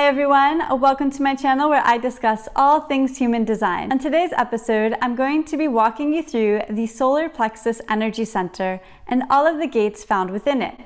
Hi everyone, welcome to my channel where I discuss all things human design. On today's episode, I'm going to be walking you through the Solar Plexus Energy Center and all of the gates found within it.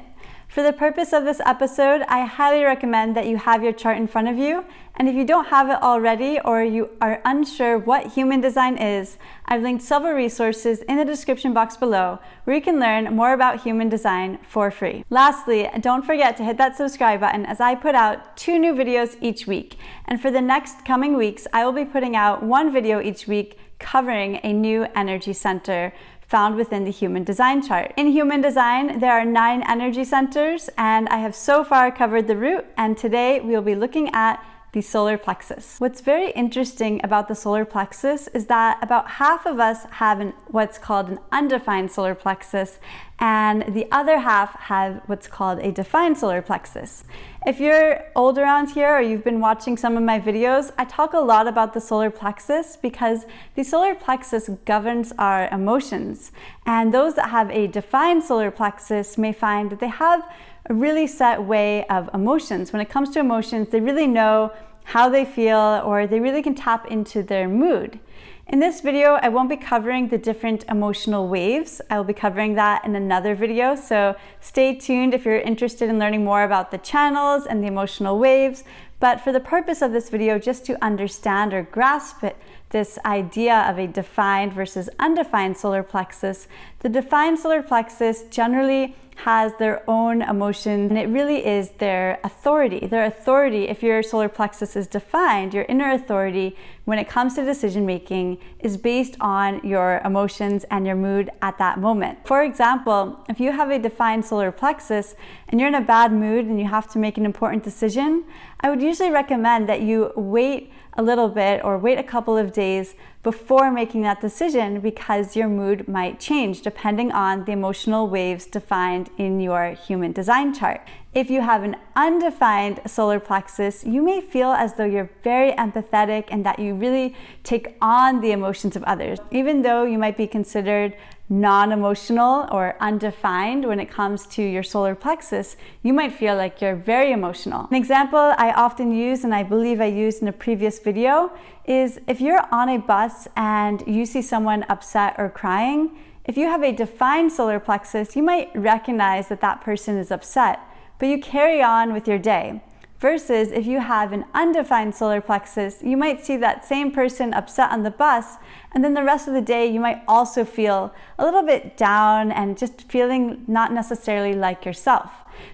For the purpose of this episode, I highly recommend that you have your chart in front of you, and if you don't have it already or you are unsure what human design is, I've linked several resources in the description box below where you can learn more about human design for free. Lastly, don't forget to hit that subscribe button as I put out 2 new videos each week, and for the next coming weeks, I will be putting out 1 video each week covering a new energy center found within the human design chart. In human design, there are 9 energy centers, and I have so far covered the root, and today we will be looking at the solar plexus. What's very interesting about the solar plexus is that about half of us have what's called an undefined solar plexus, and the other half have what's called a defined solar plexus. If you're old around here or you've been watching some of my videos, I talk a lot about the solar plexus because the solar plexus governs our emotions. And those that have a defined solar plexus may find that they have a really set way of emotions. When it comes to emotions, they really know how they feel, or they really can tap into their mood. In this video, I won't be covering the different emotional waves. I will be covering that in another video, so stay tuned if you're interested in learning more about the channels and the emotional waves. But for the purpose of this video, just to understand or grasp it, this idea of a defined versus undefined solar plexus, the defined solar plexus generally has their own emotions, and it really is their authority. Their authority, if your solar plexus is defined, your inner authority when it comes to decision making is based on your emotions and your mood at that moment. For example, if you have a defined solar plexus and you're in a bad mood and you have to make an important decision, I would usually recommend that you wait a little bit or wait a couple of days before making that decision, because your mood might change depending on the emotional waves defined in your human design chart. If you have an undefined solar plexus, you may feel as though you're very empathetic and that you really take on the emotions of others. Even though you might be considered non-emotional or undefined when it comes to your solar plexus, you might feel like you're very emotional. An example I often use, and I believe I used in a previous video, is if you're on a bus and you see someone upset or crying, if you have a defined solar plexus, you might recognize that that person is upset, but you carry on with your day. Versus if you have an undefined solar plexus, you might see that same person upset on the bus, and then the rest of the day you might also feel a little bit down and just feeling not necessarily like yourself.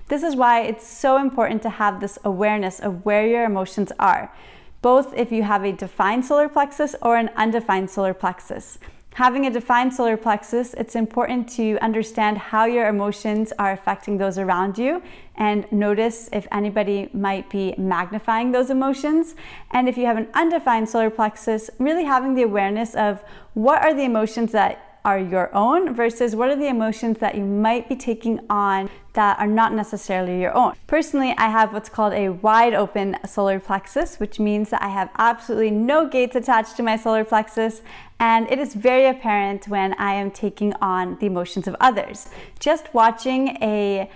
This is why it's so important to have this awareness of where your emotions are, both if you have a defined solar plexus or an undefined solar plexus. Having a defined solar plexus, it's important to understand how your emotions are affecting those around you and notice if anybody might be magnifying those emotions. And if you have an undefined solar plexus, really having the awareness of what are the emotions that are your own versus what are the emotions that you might be taking on that are not necessarily your own. Personally, I have what's called a wide open solar plexus, which means that I have absolutely no gates attached to my solar plexus, and it is very apparent when I am taking on the emotions of others. Just watching a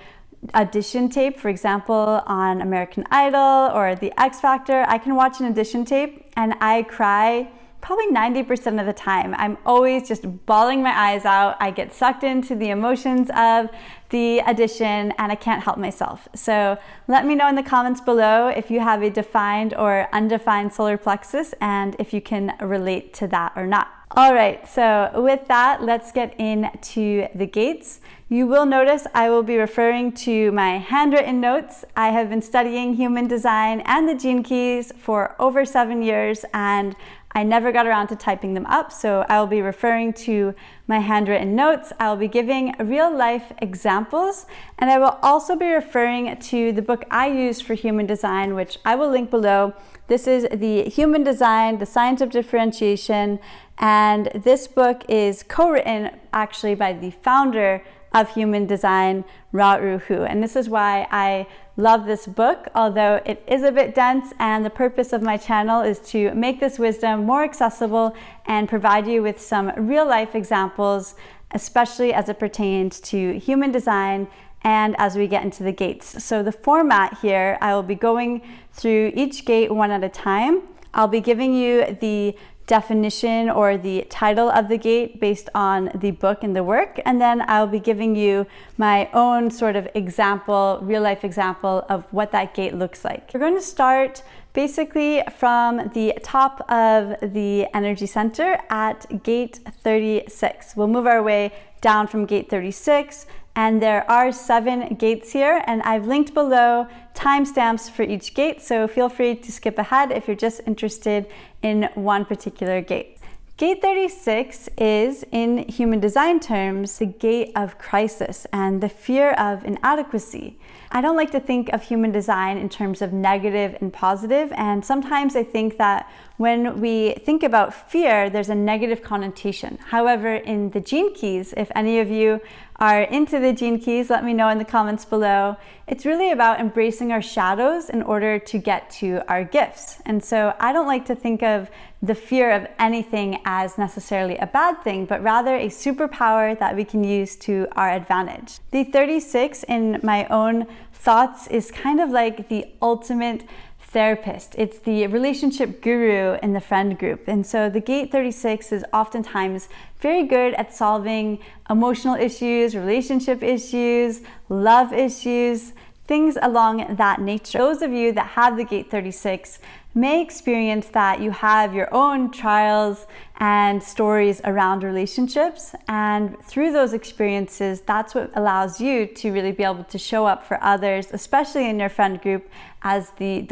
audition tape, for example, on American Idol or The X Factor, I can watch an audition tape and I cry probably 90% of the time. I'm always just bawling my eyes out. I get sucked into the emotions of the audition and I can't help myself. So let me know in the comments below if you have a defined or undefined solar plexus and if you can relate to that or not. All right, so with that, let's get into the gates. You will notice I will be referring to my handwritten notes. I have been studying human design and the gene keys for over 7 years, and I never got around to typing them up, so I will be referring to my handwritten notes. I will be giving real life examples, and I will also be referring to the book I use for human design, which I will link below. This is the Human Design, The Science of Differentiation, and this book is co-written actually by the founder of human design, Ra-Uru Hu. And this is why I love this book, although it is a bit dense, and the purpose of my channel is to make this wisdom more accessible and provide you with some real life examples, especially as it pertains to human design and as we get into the gates. So the format here, I will be going through each gate one at a time. I'll be giving you the definition or the title of the gate based on the book and the work, and then I'll be giving you my own sort of example, real life example of what that gate looks like. We're going to start basically from the top of the energy center at gate 36. We'll move our way down from gate 36, and there are 7 gates here, and I've linked below timestamps for each gate, so feel free to skip ahead if you're just interested in one particular gate. Gate 36 is, in human design terms, the gate of crisis and the fear of inadequacy. I don't like to think of human design in terms of negative and positive, and sometimes I think that when we think about fear, there's a negative connotation. However, in the gene keys, if any of you are into the gene keys, let me know in the comments below. It's really about embracing our shadows in order to get to our gifts. And so I don't like to think of the fear of anything as necessarily a bad thing, but rather a superpower that we can use to our advantage. The 36 in my own thoughts is kind of like the ultimate therapist. It's the relationship guru in the friend group. And so the gate 36 is oftentimes very good at solving emotional issues, relationship issues, love issues, things along that nature. Those of you that have the gate 36 may experience that you have your own trials and stories around relationships, and through those experiences, that's what allows you to really be able to show up for others, especially in your friend group, as the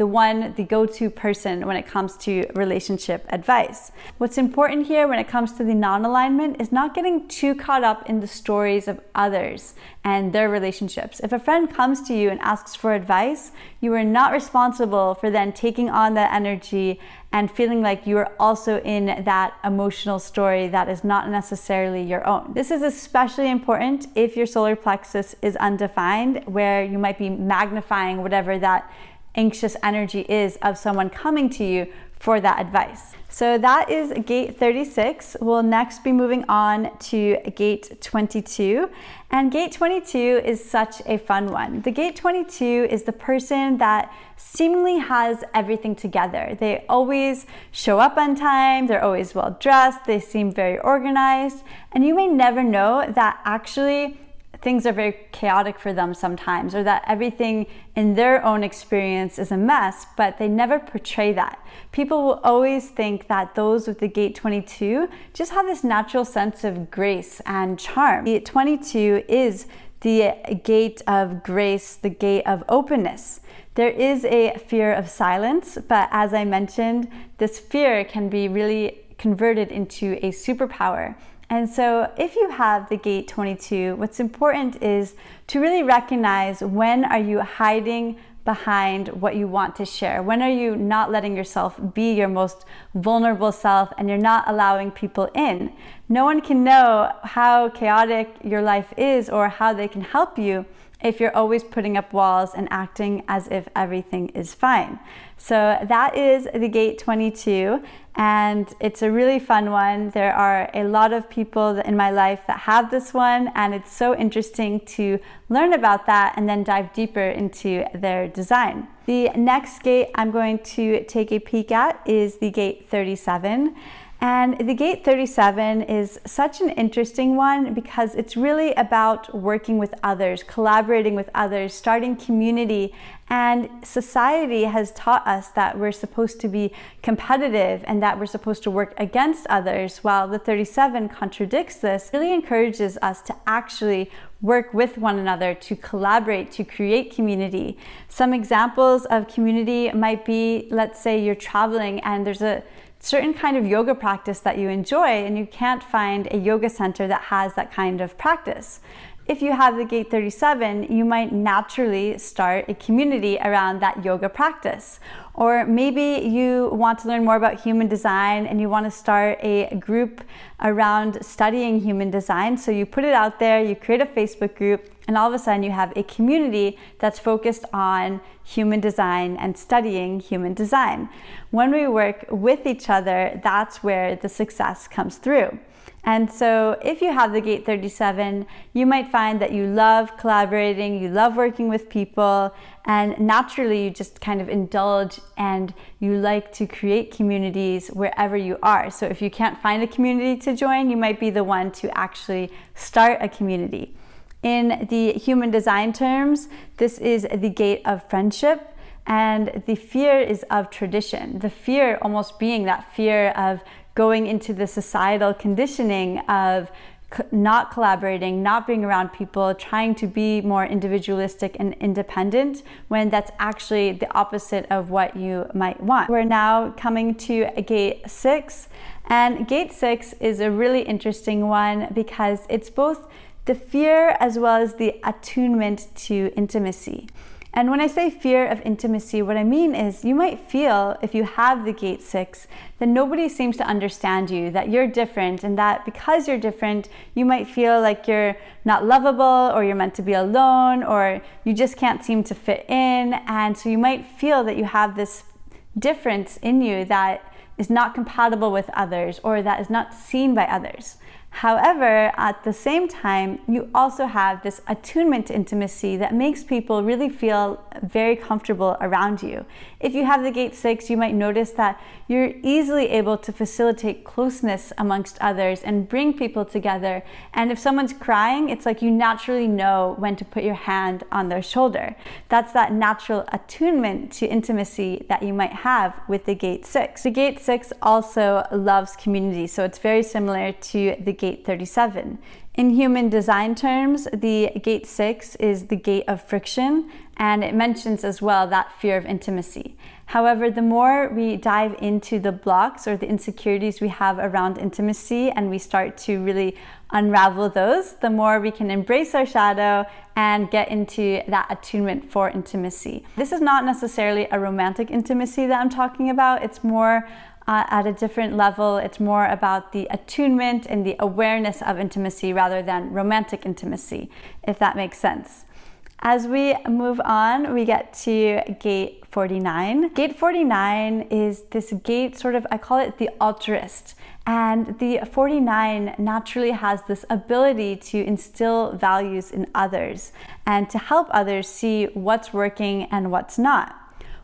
go-to person when it comes to relationship advice. What's important here when it comes to the non-alignment is not getting too caught up in the stories of others and their relationships. If a friend comes to you and asks for advice, you are not responsible for then taking on that energy and feeling like you are also in that emotional story that is not necessarily your own. This is especially important if your solar plexus is undefined, where you might be magnifying whatever that anxious energy is of someone coming to you for that advice. So that is gate 36. We'll next be moving on to gate 22. And gate 22 is such a fun one. The gate 22 is the person that seemingly has everything together. They always show up on time, they're always well dressed, they seem very organized, and you may never know that actually things are very chaotic for them sometimes, or that everything in their own experience is a mess, but they never portray that. People will always think that those with the gate 22 just have this natural sense of grace and charm. The 22 is the gate of grace, the gate of openness. There is a fear of silence, but as I mentioned, this fear can be really converted into a superpower. And so if you have the gate 22, what's important is to really recognize when are you hiding behind what you want to share? When are you not letting yourself be your most vulnerable self and you're not allowing people in? No one can know how chaotic your life is or how they can help you if you're always putting up walls and acting as if everything is fine. So that is the gate 22, and it's a really fun one. There are a lot of people in my life that have this one, and it's so interesting to learn about that and then dive deeper into their design. The next gate I'm going to take a peek at is the gate 37. And the gate 37 is such an interesting one because it's really about working with others, collaborating with others, starting community. And society has taught us that we're supposed to be competitive and that we're supposed to work against others, while the 37 contradicts this. It really encourages us to actually work with one another, to collaborate, to create community. Some examples of community might be, let's say you're traveling and there's a certain kind of yoga practice that you enjoy and you can't find a yoga center that has that kind of practice. If you have the gate 37, you might naturally start a community around that yoga practice. Or maybe you want to learn more about human design and you want to start a group around studying human design. So you put it out there, you create a Facebook group, and all of a sudden you have a community that's focused on human design and studying human design. When we work with each other, that's where the success comes through. And so if you have the gate 37, you might find that you love collaborating, you love working with people, and naturally you just kind of indulge and you like to create communities wherever you are. So if you can't find a community to join, you might be the one to actually start a community. In the human design terms, this is the gate of friendship, and the fear is of tradition. The fear almost being that fear of going into the societal conditioning of not collaborating, not being around people, trying to be more individualistic and independent, when that's actually the opposite of what you might want. We're now coming to gate 6, and gate 6 is a really interesting one because it's both the fear as well as the attunement to intimacy. And when I say fear of intimacy, what I mean is you might feel, if you have the gate 6, that nobody seems to understand you, that you're different, and that because you're different, you might feel like you're not lovable, or you're meant to be alone, or you just can't seem to fit in. And so you might feel that you have this difference in you that is not compatible with others, or that is not seen by others. However, at the same time, you also have this attunement to intimacy that makes people really feel very comfortable around you. If you have the gate 6, you might notice that you're easily able to facilitate closeness amongst others and bring people together. And if someone's crying, it's like you naturally know when to put your hand on their shoulder. That's that natural attunement to intimacy that you might have with the gate 6. The gate 6 also loves community, so it's very similar to the gate 37. In human design terms, the gate 6 is the gate of friction, and it mentions as well that fear of intimacy. However, the more we dive into the blocks or the insecurities we have around intimacy and we start to really unravel those, the more we can embrace our shadow and get into that attunement for intimacy. This is not necessarily a romantic intimacy that I'm talking about. It's more at a different level. It's more about the attunement and the awareness of intimacy rather than romantic intimacy, if that makes sense. As we move on, we get to gate 49. Gate 49 is this gate, sort of, I call it the altruist. And the 49 naturally has this ability to instill values in others and to help others see what's working and what's not.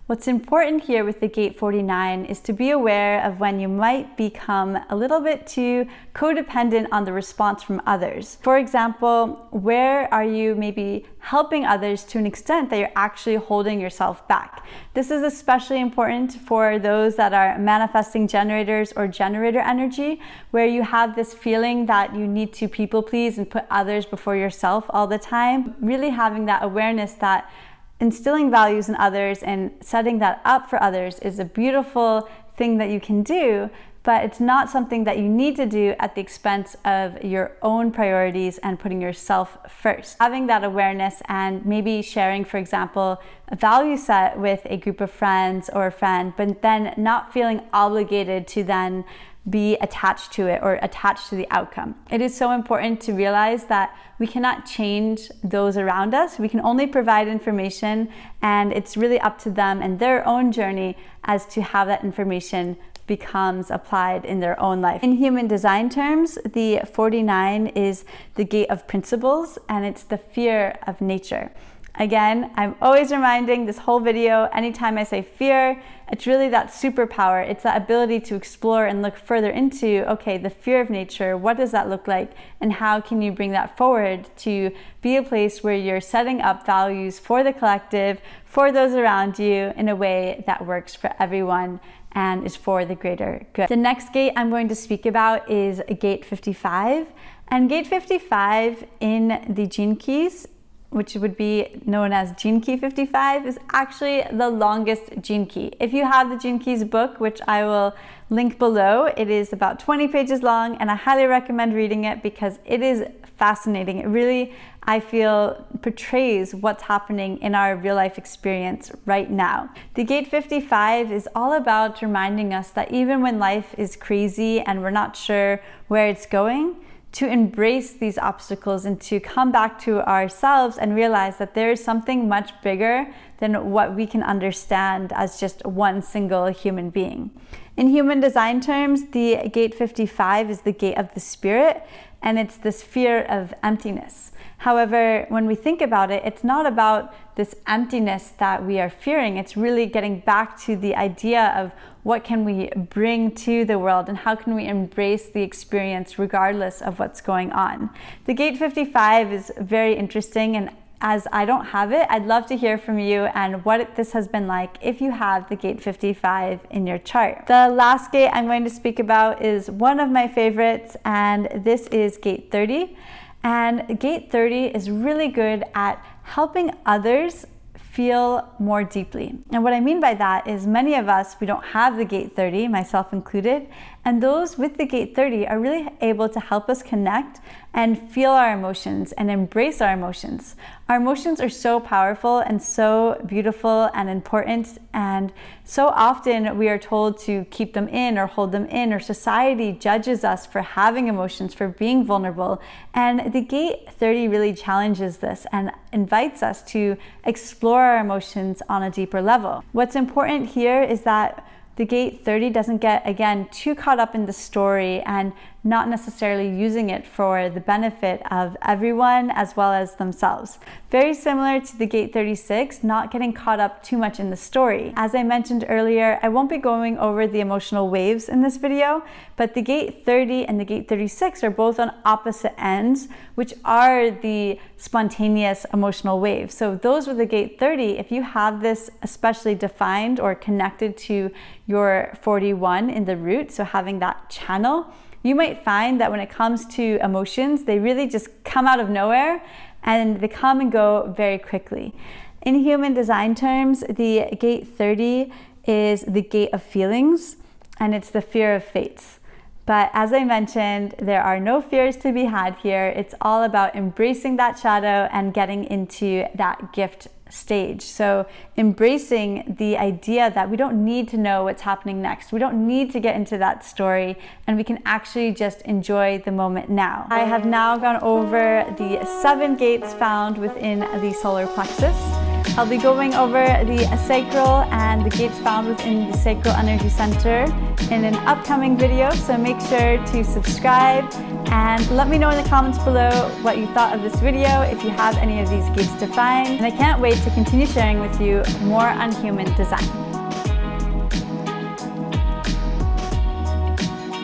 What's important here with the gate 49 is to be aware of when you might become a little bit too codependent on the response from others. For example, where are you maybe helping others to an extent that you're actually holding yourself back? This is especially important for those that are manifesting generators or generator energy, where you have this feeling that you need to people please and put others before yourself all the time. Really having that awareness that instilling values in others and setting that up for others is a beautiful thing that you can do, but it's not something that you need to do at the expense of your own priorities and putting yourself first. Having that awareness and maybe sharing, for example, a value set with a group of friends or a friend, but then not feeling obligated to then be attached to it or attached to the outcome. It is so important to realize that we cannot change those around us. We can only provide information, and it's really up to them and their own journey as to how that information becomes applied in their own life. In human design terms, the 49 is the gate of principles, and it's the fear of nature. Again, I'm always reminding this whole video, anytime I say fear, it's really that superpower. It's that ability to explore and look further into, okay, the fear of nature, what does that look like? And how can you bring that forward to be a place where you're setting up values for the collective, for those around you, in a way that works for everyone and is for the greater good. The next gate I'm going to speak about is gate 55. And gate 55 in the gene keys, which would be known as gene key 55, is actually the longest gene key. If you have the Gene Keys book, which I will link below, it is about 20 pages long, and I highly recommend reading it because it is fascinating. It really, I feel, portrays what's happening in our real life experience right now. The gate 55 is all about reminding us that even when life is crazy and we're not sure where it's going, to embrace these obstacles and to come back to ourselves and realize that there is something much bigger than what we can understand as just one single human being. In human design terms, the gate 55 is the gate of the spirit, and it's this fear of emptiness. However, when we think about it, it's not about this emptiness that we are fearing. It's really getting back to the idea of what can we bring to the world and how can we embrace the experience regardless of what's going on. The gate 55 is very interesting, and as I don't have it, I'd love to hear from you and what this has been like if you have the gate 55 in your chart. The last gate I'm going to speak about is one of my favorites, and this is gate 30. And gate 30 is really good at helping others feel more deeply. And what I mean by that is many of us, we don't have the gate 30, myself included, and those with the gate 30 are really able to help us connect and feel our emotions and embrace our emotions. Our emotions are so powerful and so beautiful and important, and so often we are told to keep them in or hold them in, or society judges us for having emotions, for being vulnerable. And the gate 30 really challenges this and invites us to explore our emotions on a deeper level. What's important here is that the gate 30 doesn't get, again, too caught up in the story and not necessarily using it for the benefit of everyone as well as themselves. Very similar to the gate 36, not getting caught up too much in the story. As I mentioned earlier, I won't be going over the emotional waves in this video, but the gate 30 and the gate 36 are both on opposite ends, which are the spontaneous emotional waves. So those with the gate 30, if you have this especially defined or connected to your 41 in the root, so having that channel, you might find that when it comes to emotions, they really just come out of nowhere and they come and go very quickly. In human design terms, the gate 30 is the gate of feelings, and it's the fear of fates. But as I mentioned, there are no fears to be had here. It's all about embracing that shadow and getting into that gift stage. So embracing the idea that we don't need to know what's happening next. We don't need to get into that story, and we can actually just enjoy the moment now. I have now gone over the 7 gates found within the solar plexus. I'll be going over the sacral and the gates found within the sacral energy center in an upcoming video, so make sure to subscribe and let me know in the comments below what you thought of this video, if you have any of these gates defined. And I can't wait to continue sharing with you more on human design.